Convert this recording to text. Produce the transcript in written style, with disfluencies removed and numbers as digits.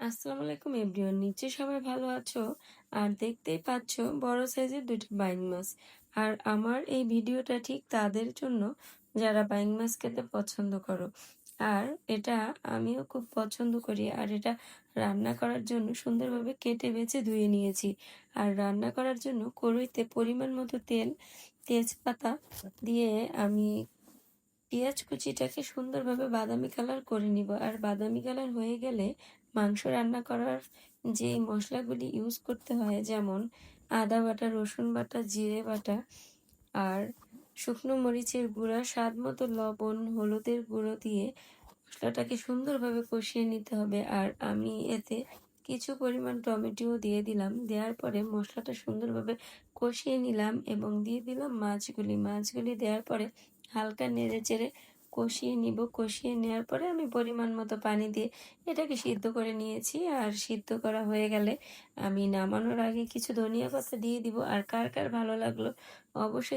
আসসালামু আলাইকুম এভরিওয়ান। নিশ্চয়ই সবাই ভালো আছো। আর দেখতেই পাচ্ছ বড় সাইজের ২টি বাইং মাছ। আর আমার এই ভিডিওটা ঠিক তাদের জন্য যারা বাইং মাছ খেতে পছন্দ করো। আর এটা আমিও খুব পছন্দ করি। আর এটা রান্না করার জন্য সুন্দরভাবে কেটে বেছে ধুয়ে নিয়েছি। আর রান্না করার জন্য কড়াইতে পরিমাণ মতো তেল, তেজপাতা দিয়ে আমি পেঁয়াজ কুচিটাকে সুন্দরভাবে বাদামি কালার করে নিব। আর বাদামি কালার হয়ে গেলে মাংস রান্না করার যে মশলাগুলি ইউজ করতে হয়, যেমন আদা বাটা, রসুন বাটা, জিরে বাটা আর শুকনো মরিচের গুঁড়া, স্বাদ মতো লবণ, হলুদের গুঁড়ো দিয়ে মশলাটাকে সুন্দরভাবে কষিয়ে নিতে হবে। আর আমি এতে কিছু পরিমাণ টমেটোও দিয়ে দিলাম। দেওয়ার পরে মশলাটা সুন্দরভাবে কষিয়ে নিলাম এবং দিয়ে দিলাম মাছগুলি দেওয়ার পরে হালকা নেড়ে চেড়ে কষিয়ে নিব। কষিয়ে নেওয়ার পরে আমি পরিমাণ মতো পানি দিয়ে এটাকে সিদ্ধ করে নিয়েছি। আর সিদ্ধ করা হয়ে গেলে আমি নামানোর আগে কিছু ধনিয়া পাতা দিয়ে দিব। আর কার কার ভালো লাগলো অবশ্যই